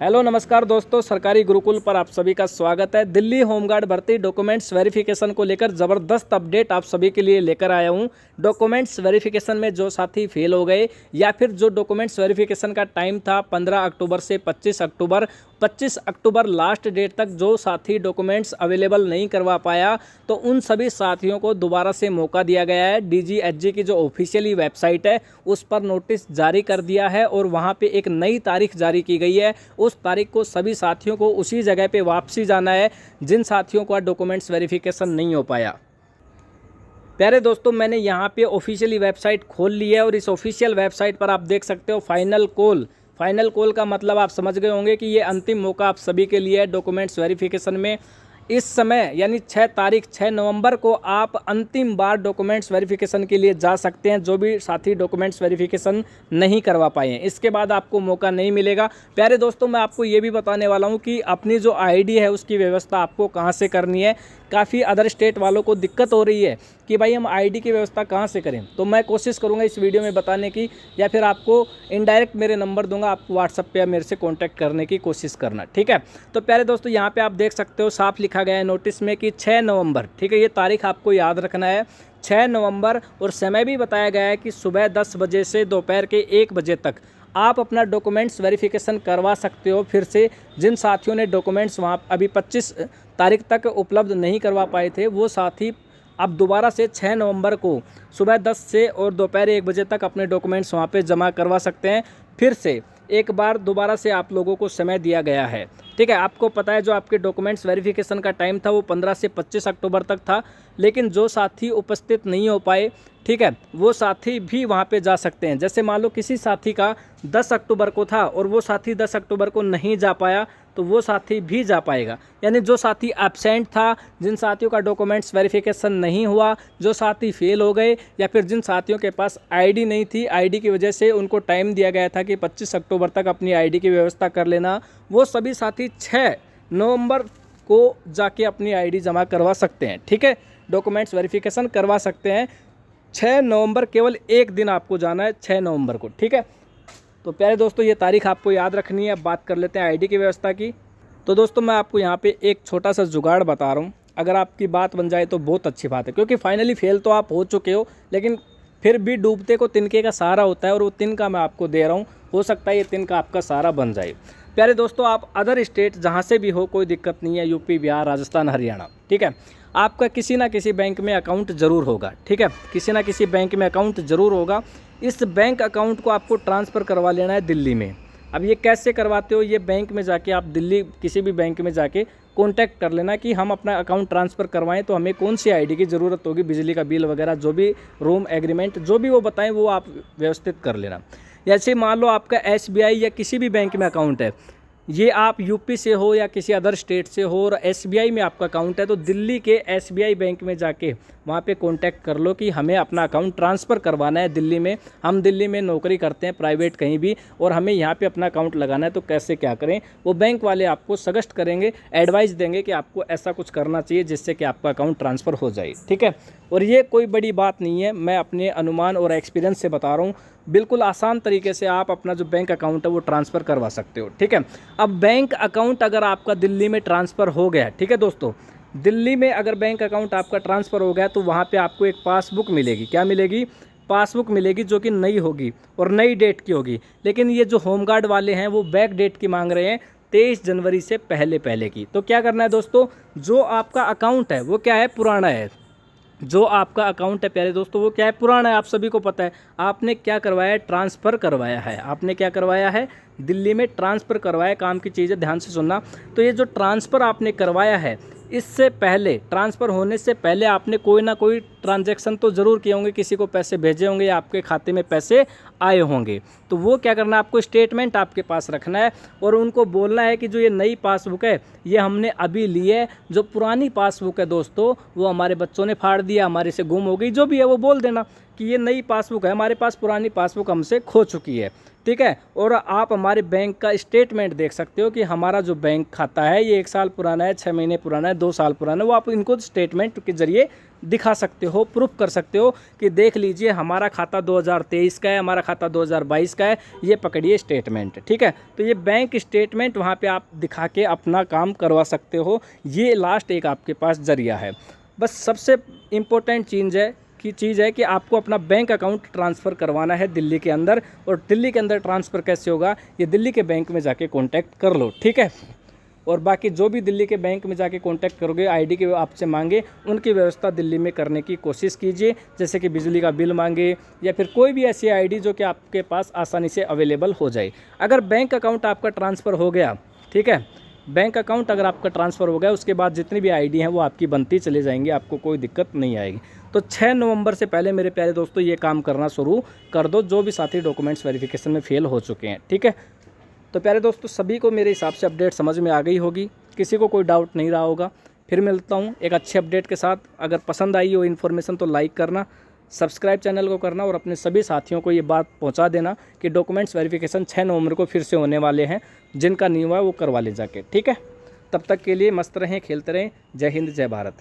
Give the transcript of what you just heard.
Hello नमस्कार दोस्तों, सरकारी गुरुकुल पर आप सभी का स्वागत है। दिल्ली होमगार्ड भर्ती डॉक्यूमेंट्स वेरिफिकेशन को लेकर ज़बरदस्त अपडेट आप सभी के लिए लेकर आया हूं। डॉक्यूमेंट्स वेरिफिकेशन में जो साथी फेल हो गए या फिर जो डॉक्यूमेंट्स वेरिफिकेशन का टाइम था 15 अक्टूबर से 25 अक्टूबर लास्ट डेट तक जो साथी डॉक्यूमेंट्स अवेलेबल नहीं करवा पाया, तो उन सभी साथियों को दोबारा से मौका दिया गया है। DGHG की जो ऑफिशियली वेबसाइट है उस पर नोटिस जारी कर दिया है और वहां पे एक नई तारीख जारी की गई है। उस तारीख को सभी साथियों को उसी जगह पे वापसी जाना है जिन साथियों का डॉक्यूमेंट्स वेरिफिकेशन नहीं हो पाया। प्यारे दोस्तों, मैंने यहाँ पे ऑफिशियली वेबसाइट खोल ली है और इस ऑफिशियल वेबसाइट पर आप देख सकते हो फाइनल कॉल का मतलब आप समझ गए होंगे कि ये अंतिम मौका आप सभी के लिए है डॉक्यूमेंट्स वेरिफिकेशन में। इस समय यानी 6 नवंबर को आप अंतिम बार डॉक्यूमेंट्स वेरिफिकेशन के लिए जा सकते हैं, जो भी साथी डॉक्यूमेंट्स वेरिफिकेशन नहीं करवा पाए हैं। इसके बाद आपको मौका नहीं मिलेगा। प्यारे दोस्तों, मैं आपको ये भी बताने वाला हूँ कि अपनी जो ID है उसकी व्यवस्था आपको कहाँ से करनी है। काफ़ी अदर स्टेट वालों को दिक्कत हो रही है कि भाई हम ID की व्यवस्था कहाँ से करें, तो मैं कोशिश करूँगा इस वीडियो में बताने की, या फिर आपको इनडायरेक्ट मेरे नंबर दूंगा, आपको व्हाट्सएप पे मेरे से कांटेक्ट करने की कोशिश करना, ठीक है। तो प्यारे दोस्तों, यहाँ पे आप देख सकते हो साफ लिखा गया है नोटिस में कि 6 नवंबर, ठीक है, ये तारीख आपको याद रखना है, 6 नवंबर। और समय भी बताया गया है कि सुबह 10 बजे से दोपहर के 1 बजे तक आप अपना डॉक्यूमेंट्स वेरिफिकेशन करवा सकते हो। फिर से जिन साथियों ने डॉक्यूमेंट्स वहाँ अभी 25 तारीख तक उपलब्ध नहीं करवा पाए थे, वो साथी अब दोबारा से 6 नवंबर को सुबह 10 से और दोपहर 1 बजे तक अपने डॉक्यूमेंट्स वहाँ पे जमा करवा सकते हैं। फिर से एक बार दोबारा से आप लोगों को समय दिया गया है, ठीक है। आपको पता है जो आपके डॉक्यूमेंट्स वेरिफिकेशन का टाइम था वो 15 से 25 अक्टूबर तक था, लेकिन जो साथी उपस्थित नहीं हो पाए, ठीक है, वो साथी भी वहाँ पे जा सकते हैं। जैसे मान लो किसी साथी का 10 अक्टूबर को था और वो साथी 10 अक्टूबर को नहीं जा पाया, तो वो साथी भी जा पाएगा। यानी जो साथी एब्सेंट था, जिन साथियों का डॉक्यूमेंट्स वेरिफिकेशन नहीं हुआ, जो साथी फेल हो गए, या फिर जिन साथियों के पास ID नहीं थी, ID की वजह से उनको टाइम दिया गया था कि 25 अक्टूबर तक अपनी ID की व्यवस्था कर लेना, वो सभी साथी 6 नवंबर को जाके अपनी ID जमा करवा सकते हैं, ठीक है। डॉक्यूमेंट्स वेरिफिकेशन करवा सकते हैं 6 नवंबर, केवल एक दिन आपको जाना है 6 नवंबर को, ठीक है। तो प्यारे दोस्तों, ये तारीख आपको याद रखनी है। अब बात कर लेते हैं ID की व्यवस्था की। तो दोस्तों, मैं आपको यहाँ पे एक छोटा सा जुगाड़ बता रहा हूँ। अगर आपकी बात बन जाए तो बहुत अच्छी बात है, क्योंकि फाइनली फेल तो आप हो चुके हो, लेकिन फिर भी डूबते को तिनके का सहारा होता है, और वो तिनका मैं आपको दे रहा हूँ। हो सकता है ये तिनका आपका सहारा बन जाए। प्यारे दोस्तों, आप अदर स्टेट जहाँ से भी हो, कोई दिक्कत नहीं है, UP, बिहार, राजस्थान, हरियाणा, ठीक है, आपका किसी ना किसी बैंक में अकाउंट ज़रूर होगा, ठीक है, किसी ना किसी बैंक में अकाउंट ज़रूर होगा। इस बैंक अकाउंट को आपको ट्रांसफ़र करवा लेना है दिल्ली में। अब ये कैसे करवाते हो, ये बैंक में जाके आप दिल्ली किसी भी बैंक में जाके कांटेक्ट कर लेना कि हम अपना अकाउंट ट्रांसफ़र करवाएं, तो हमें कौन सी ID की ज़रूरत होगी, बिजली का बिल वगैरह, जो भी रूम एग्रीमेंट जो भी वो बताएं वो आप व्यवस्थित कर लेना। जैसे मान लो आपका SBI या किसी भी बैंक में अकाउंट है, ये आप UP से हो या किसी अदर स्टेट से हो, और SBI में आपका अकाउंट है, तो दिल्ली के SBI बैंक में जाके वहाँ पे कांटेक्ट कर लो कि हमें अपना अकाउंट ट्रांसफ़र करवाना है दिल्ली में। हम दिल्ली में नौकरी करते हैं प्राइवेट कहीं भी, और हमें यहाँ पे अपना अकाउंट लगाना है, तो कैसे क्या करें। वो बैंक वाले आपको सजेस्ट करेंगे, एडवाइस देंगे कि आपको ऐसा कुछ करना चाहिए जिससे कि आपका अकाउंट ट्रांसफ़र हो जाए, ठीक है। और ये कोई बड़ी बात नहीं है, मैं अपने अनुमान और एक्सपीरियंस से बता रहा हूँ। बिल्कुल आसान तरीके से आप अपना जो बैंक अकाउंट है वो ट्रांसफ़र करवा सकते हो, ठीक है। अब बैंक अकाउंट अगर आपका दिल्ली में ट्रांसफ़र हो गया, ठीक है दोस्तों, दिल्ली में अगर बैंक अकाउंट आपका ट्रांसफ़र हो गया, तो वहाँ पे आपको एक पासबुक मिलेगी। क्या मिलेगी? पासबुक मिलेगी, जो कि नई होगी और नई डेट की होगी। लेकिन ये जो होमगार्ड वाले हैं वो बैक डेट की मांग रहे हैं, 23 जनवरी से पहले की। तो क्या करना है दोस्तों, जो आपका अकाउंट है वो क्या है, पुराना है। जो आपका अकाउंट है प्यारे दोस्तों वो क्या है, पुराना है, आप सभी को पता है। आपने क्या करवाया है, ट्रांसफ़र करवाया है। आपने क्या करवाया है, दिल्ली में ट्रांसफ़र करवाया। काम की चीज़ है, ध्यान से सुनना। तो ये जो ट्रांसफ़र आपने करवाया है, इससे पहले, ट्रांसफ़र होने से पहले आपने कोई ना कोई ट्रांजैक्शन तो ज़रूर किए होंगे, किसी को पैसे भेजे होंगे या आपके खाते में पैसे आए होंगे। तो वो क्या करना है, आपको स्टेटमेंट आपके पास रखना है और उनको बोलना है कि जो ये नई पासबुक है ये हमने अभी ली है, जो पुरानी पासबुक है दोस्तों वो हमारे बच्चों ने फाड़ दिया, हमारे से गुम हो गई, जो भी है वो बोल देना कि ये नई पासबुक है, हमारे पास पुरानी पासबुक हमसे खो चुकी है, ठीक है। और आप हमारे बैंक का स्टेटमेंट देख सकते हो कि हमारा जो बैंक खाता है ये 1 साल पुराना है, 6 महीने पुराना है, 2 साल पुराना है, वो आप इनको स्टेटमेंट के जरिए दिखा सकते हो, प्रूफ कर सकते हो कि देख लीजिए हमारा खाता 2023 का है, हमारा खाता 2022 का है, ये पकड़िए स्टेटमेंट। ठीक है, तो ये बैंक स्टेटमेंट वहाँ पे आप दिखा के अपना काम करवा सकते हो। ये लास्ट एक आपके पास जरिया है। बस सबसे इम्पोर्टेंट चीज़ है कि आपको अपना बैंक अकाउंट ट्रांसफ़र करवाना है दिल्ली के अंदर। और दिल्ली के अंदर ट्रांसफ़र कैसे होगा, ये दिल्ली के बैंक में जाके कॉन्टैक्ट कर लो। ठीक है, और बाकी जो भी दिल्ली के बैंक में जाके कॉन्टैक्ट करोगे, आईडी के आपसे मांगे, उनकी व्यवस्था दिल्ली में करने की कोशिश कीजिए। जैसे कि बिजली का बिल मांगे या फिर कोई भी ऐसी आईडी जो कि आपके पास आसानी से अवेलेबल हो जाए। अगर बैंक अकाउंट आपका ट्रांसफ़र हो गया, ठीक है, बैंक अकाउंट अगर आपका ट्रांसफ़र हो गया, उसके बाद जितनी भी आईडी हैं वो आपकी बनती चली जाएंगी, आपको कोई दिक्कत नहीं आएगी। तो 6 नवंबर से पहले मेरे प्यारे दोस्तों ये काम करना शुरू कर दो, जो भी साथी डॉक्यूमेंट्स वेरिफिकेशन में फेल हो चुके हैं। ठीक है, तो प्यारे दोस्तों सभी को मेरे हिसाब से अपडेट समझ में आ गई होगी, किसी को कोई डाउट नहीं रहा होगा। फिर मिलता हूँ एक अच्छे अपडेट के साथ। अगर पसंद आई हो इन्फॉर्मेशन तो लाइक करना, सब्सक्राइब चैनल को करना और अपने सभी साथियों को ये बात पहुंचा देना कि डॉक्यूमेंट्स वेरिफिकेशन 6 नवंबर को फिर से होने वाले हैं। जिनका नहीं हुआ वो करवा ले जाके। ठीक है, तब तक के लिए मस्त रहें, खेलते रहें। जय हिंद, जय भारत।